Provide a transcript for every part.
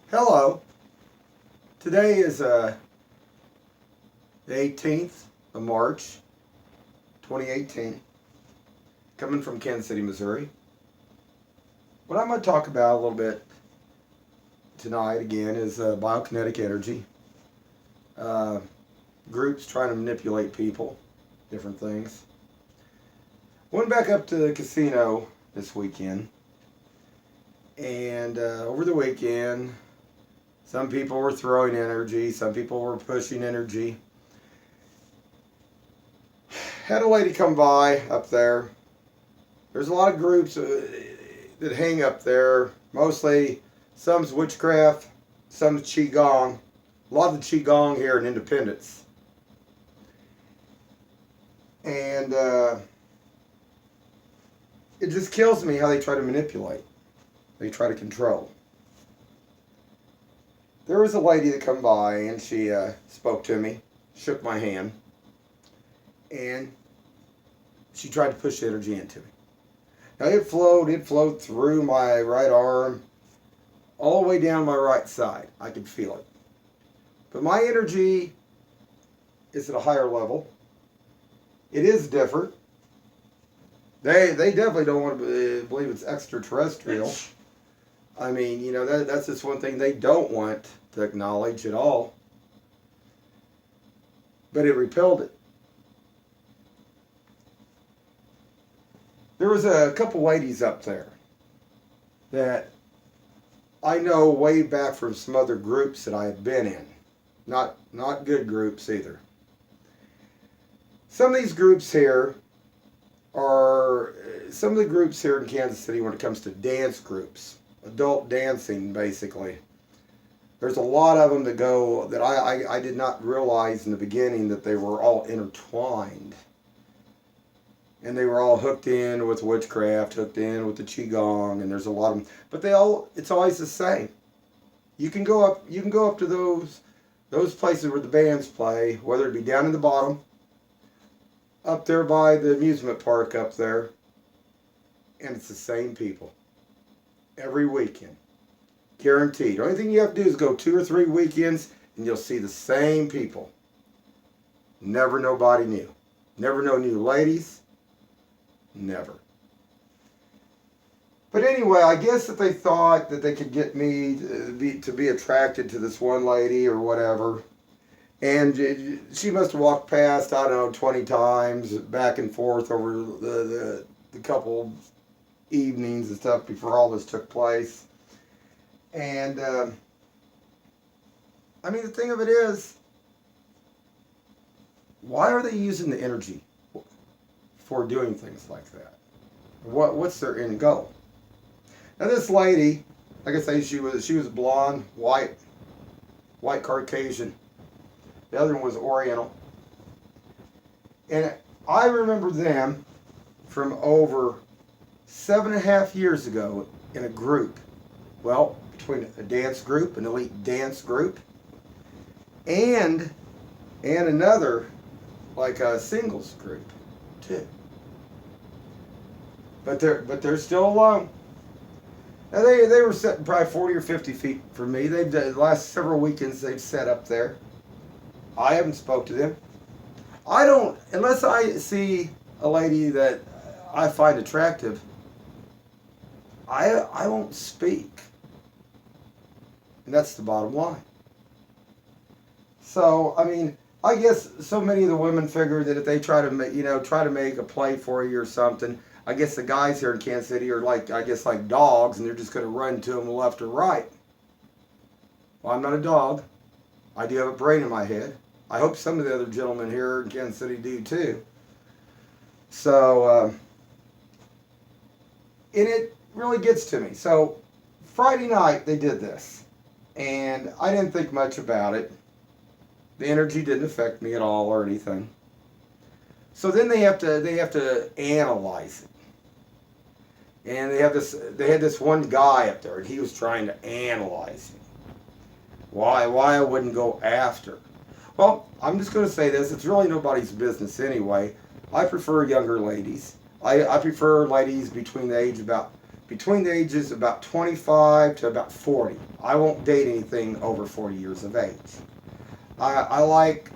Hello. Today is the 18th of March, 2018. Coming from Kansas City, Missouri. What I'm going to talk about a little bit tonight again is biokinetic energy. Uh, Groups trying to manipulate people, different things. Went back up to the casino this weekend, and over the weekend, some people were throwing energy, some people were pushing energy. Had a lady come by up there. There's a lot of groups that hang up there. Mostly, some's witchcraft, some's qigong. A lot of the qigong here in Independence. And it just kills me how they try to manipulate. They try to control. There was a lady that come by and she spoke to me, shook my hand, and she tried to push energy into me. Now it flowed through my right arm, all the way down my right side. I could feel it. But my energy is at a higher level. It is different. They definitely don't want to believe it's extraterrestrial. I mean, you know, that's just one thing they don't want to acknowledge at all. But it repelled it. There was a couple ladies up there that I know way back from some other groups that I had been in. Not good groups either. Some of these groups here are some of the groups here in Kansas City when it comes to dance groups, adult dancing basically. There's a lot of them that go that I did not realize in the beginning that they were all intertwined. And they were all hooked in with witchcraft, hooked in with the qigong, and there's a lot of them. But it's always the same. You can go up to those places where the bands play, whether it be down in the bottom, up there by the amusement park up there, and it's the same people every weekend. Guaranteed. The only thing you have to do is go 2 or 3 weekends and you'll see the same people. Never nobody new. Never no new ladies. Never. But anyway, I guess that they thought that they could get me to be attracted to this one lady or whatever. And she must have walked past, I don't know, 20 times back and forth over the couple evenings and stuff before all this took place. And, I mean, the thing of it is, why are they using the energy for doing things like that? What's their end goal? Now, this lady, like I say, she was blonde, white Caucasian. The other one was Oriental. And I remember them from over 7.5 years ago in a group. Well, between a dance group, an elite dance group, and another, like a singles group, too. But they're still alone. Now they were sitting probably 40 or 50 feet from me. The last several weekends they've sat up there. I haven't spoke to them. I don't, unless I see a lady that I find attractive, I won't speak. And that's the bottom line. So, I mean, I guess so many of the women figure that if they try to make a play for you or something, I guess the guys here in Kansas City are like dogs, and they're just going to run to them left or right. Well, I'm not a dog. I do have a brain in my head. I hope some of the other gentlemen here in Kansas City do too. So, and it really gets to me. So, Friday night they did this, and I didn't think much about it. The energy didn't affect me at all or anything. So then they have to analyze it, and they had this one guy up there, and he was trying to analyze me. Why I wouldn't go after. Well, I'm just going to say this. It's really nobody's business anyway. I prefer younger ladies. I prefer ladies between the age of about between the ages of about 25 to about 40. I won't date anything over 40 years of age. I like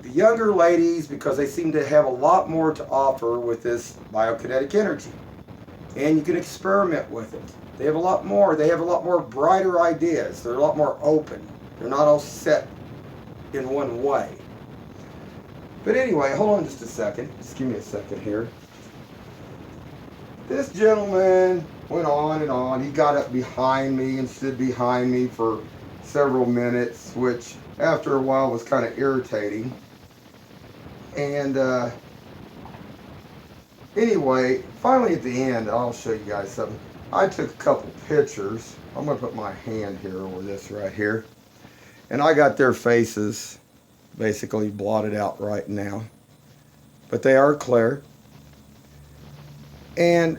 the younger ladies because they seem to have a lot more to offer with this biokinetic energy. And you can experiment with it. They have a lot more. They have a lot more brighter ideas. They're a lot more open. They're not all set in one way. But anyway, hold on just a second. Just give me a second here. This gentleman went on and on. He got up behind me and stood behind me for several minutes, which after a while was kind of irritating. And anyway, finally at the end, I'll show you guys something. I took a couple pictures. I'm going to put my hand here over this right here. And I got their faces basically blotted out right now. But they are clear. And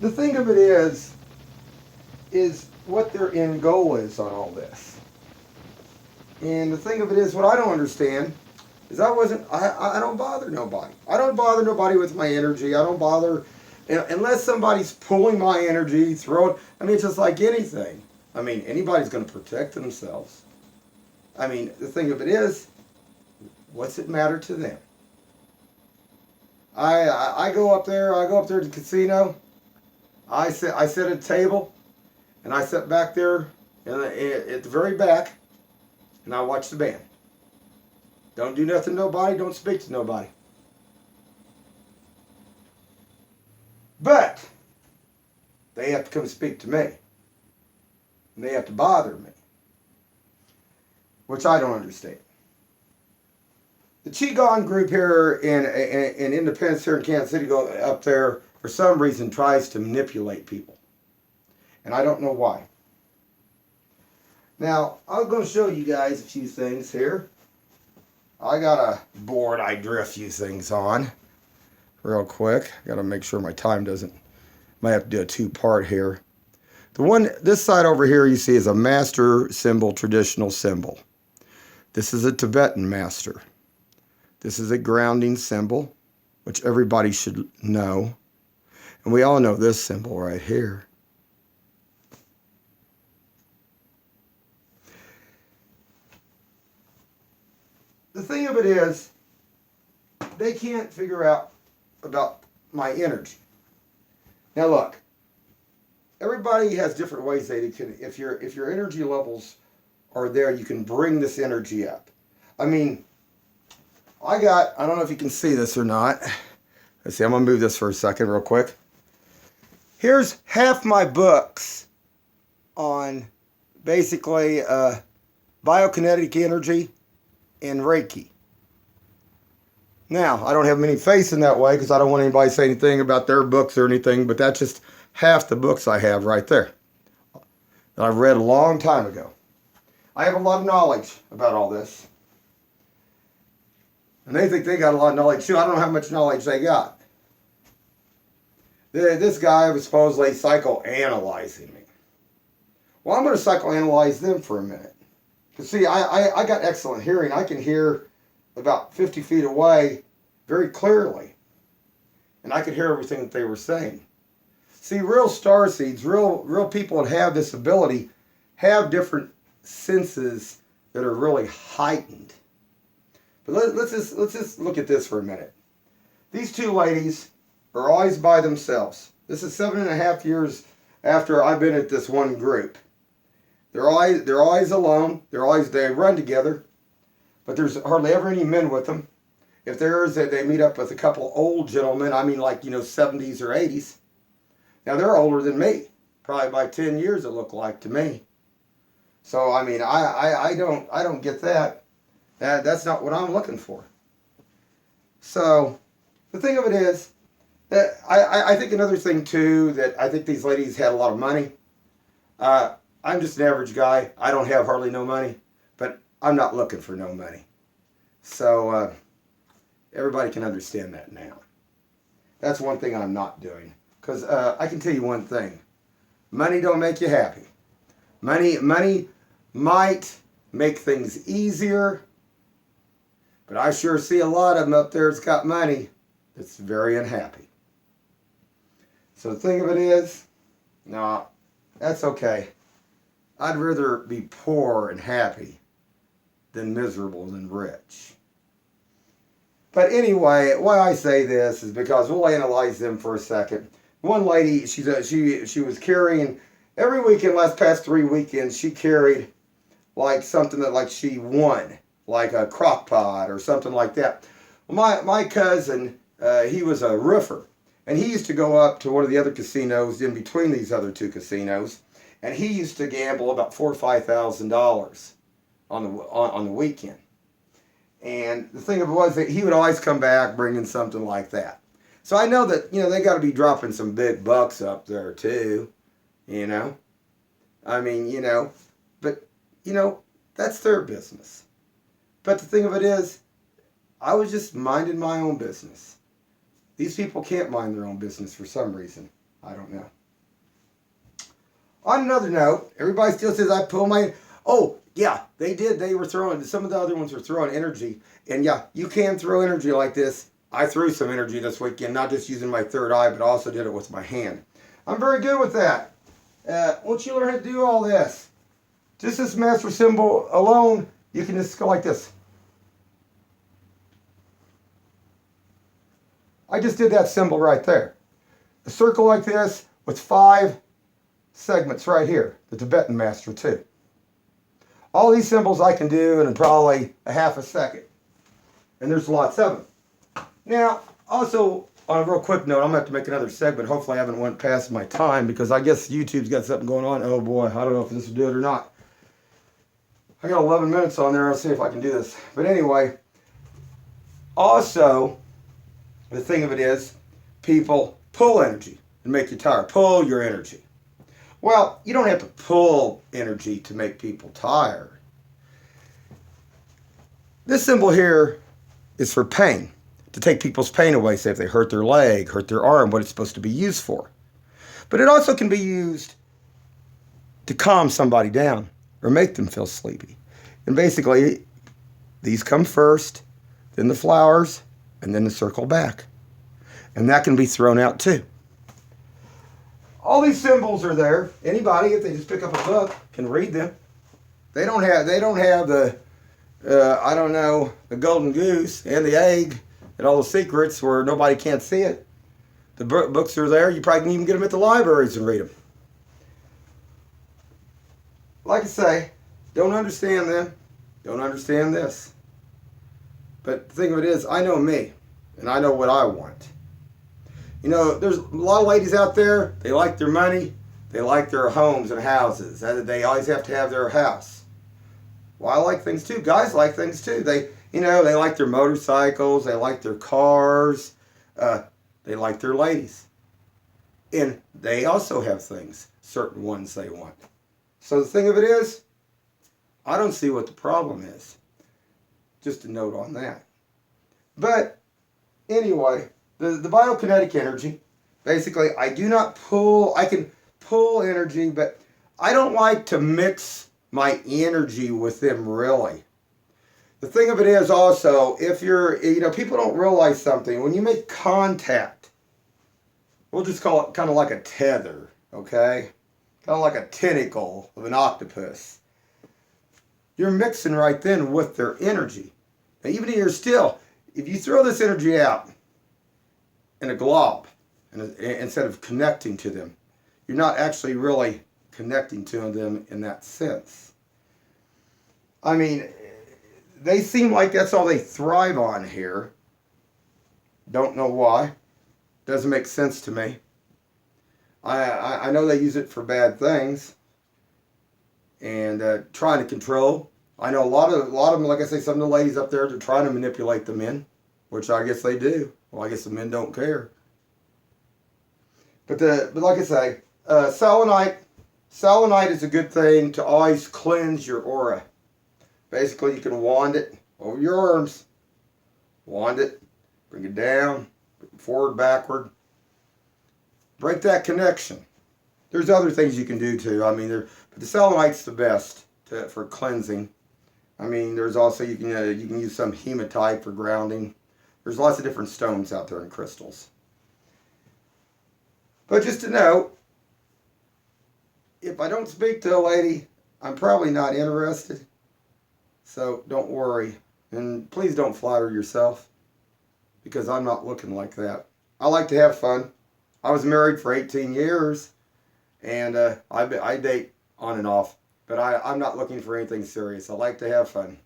the thing of it is what their end goal is on all this. And the thing of it is, what I don't understand is I don't bother nobody. I don't bother nobody with my energy. I don't bother, unless somebody's pulling my energy, throwing, I mean, it's just like anything. I mean, anybody's going to protect themselves. I mean, the thing of it is, what's it matter to them? I go up there to the casino. I sit at a table, and I sit back there at the very back, and I watch the band. Don't do nothing to nobody. Don't speak to nobody. But they have to come speak to me. And they have to bother me, which I don't understand. The Qigong group here in Independence here in Kansas City go up there for some reason tries to manipulate people. And I don't know why. Now, I'm going to show you guys a few things here. I got a board I drew a few things on real quick. Got to make sure my time doesn't, might have to do a two-part here. This side over here you see is a master symbol, traditional symbol. This is a Tibetan master. This is a grounding symbol, which everybody should know. And we all know this symbol right here. The thing of it is, they can't figure out about my energy. Now look, everybody has different ways they can, if your energy levels are there, you can bring this energy up. I mean, I don't know if you can see this or not. Let's see, I'm going to move this for a second real quick. Here's half my books on basically biokinetic energy and Reiki. Now, I don't have many faith in that way because I don't want anybody to say anything about their books or anything, but that's just half the books I have right there that I've read a long time ago. I have a lot of knowledge about all this. And they think they got a lot of knowledge too. I don't know how much knowledge they got. This guy was supposedly psychoanalyzing me. Well, I'm going to psychoanalyze them for a minute. Because see, I got excellent hearing. I can hear about 50 feet away very clearly. And I could hear everything that they were saying. See, real starseeds, real people that have this ability have different senses that are really heightened. But let's just look at this for a minute. These two ladies are always by themselves. This is 7.5 years after I've been at this one group. They're always alone. They run together, but there's hardly ever any men with them. If there is, they meet up with a couple old gentlemen. I mean, like 70s or 80s. Now they're older than me, probably by 10 years it looked like to me. So I mean, I don't get that. That's not what I'm looking for. So the thing of it is that I think another thing too, that I think these ladies had a lot of money. I'm just an average guy. I don't have hardly no money, but I'm not looking for no money. So everybody can understand that now. That's one thing I'm not doing. Because I can tell you one thing. Money don't make you happy. Money might make things easier, but I sure see a lot of them up there that's got money that's very unhappy. So the thing of it is, No, that's okay. I'd rather be poor and happy than miserable and rich. But anyway, why I say this is because we'll analyze them for a second. One lady, she was carrying every weekend, last past 3 weekends, she carried like something that like she won, like a crock pot or something like that. Well, my cousin, he was a roofer, and he used to go up to one of the other casinos in between these other two casinos, and he used to gamble about $4,000 or $5,000 on the weekend. And the thing of it was that he would always come back bringing something like that. So I know that they got to be dropping some big bucks up there too. You know, I mean, but that's their business. But the thing of it is, I was just minding my own business. These people can't mind their own business for some reason. I don't know. On another note, everybody still says I pull my... Oh, yeah, they did. They were throwing... Some of the other ones were throwing energy. And yeah, you can throw energy like this. I threw some energy this weekend, not just using my third eye, but also did it with my hand. I'm very good with that. Once you learn how to do all this, just this master symbol alone, you can just go like this. I just did that symbol right there. A circle like this with 5 segments right here. The Tibetan master too. All these symbols I can do in probably a half a second. And there's lots of them. Now, also, on a real quick note, I'm going to have to make another segment. Hopefully I haven't went past my time because I guess YouTube's got something going on. Oh boy, I don't know if this will do it or not. I got 11 minutes on there. I'll see if I can do this. But anyway, also, the thing of it is, people pull energy and make you tired. Pull your energy. Well, you don't have to pull energy to make people tired. This symbol here is for pain, to take people's pain away, say if they hurt their leg, hurt their arm, what it's supposed to be used for. But it also can be used to calm somebody down or make them feel sleepy. And basically, these come first, then the flowers, and then the circle back. And that can be thrown out too. All these symbols are there. Anybody, if they just pick up a book, can read them. They don't have the the golden goose and the egg and all the secrets where nobody can't see it. The books are there. You probably can even get them at the libraries and read them. Like I say, don't understand them. Don't understand this. But the thing of it is, I know me, and I know what I want. There's a lot of ladies out there, they like their money, they like their homes and houses. They always have to have their house. Well, I like things too. Guys like things too. They like their motorcycles, they like their cars, they like their ladies. And they also have things, certain ones they want. So the thing of it is, I don't see what the problem is. Just a note on that. But anyway, the biokinetic energy, basically I can pull energy, but I don't like to mix my energy with them really. The thing of it is also, if people don't realize something, when you make contact, we'll just call it kind of like a tether, okay? Kind of like a tentacle of an octopus. You're mixing right then with their energy. Now, even if you're still, if you throw this energy out in a glob, instead of connecting to them, you're not actually really connecting to them in that sense. I mean, they seem like that's all they thrive on here. Don't know why. Doesn't make sense to me. I know they use it for bad things and trying to control. I know a lot of them, like I say, some of the ladies up there, they're trying to manipulate the men, which I guess they do. Well, I guess the men don't care. But like I say, selenite is a good thing to always cleanse your aura. Basically, you can wand it over your arms, wand it, bring it down, forward, backward. Break that connection. There's other things you can do too. I mean, but the selenite's the best for cleansing. I mean, there's also you can use some hematite for grounding. There's lots of different stones out there and crystals. But just to know, if I don't speak to a lady, I'm probably not interested. So don't worry. And please don't flatter yourself because I'm not looking like that. I like to have fun. I was married for 18 years and I date on and off, but I'm not looking for anything serious. I like to have fun.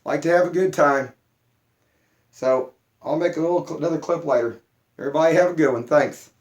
I like to have a good time. So I'll make another clip later. Everybody have a good one. Thanks.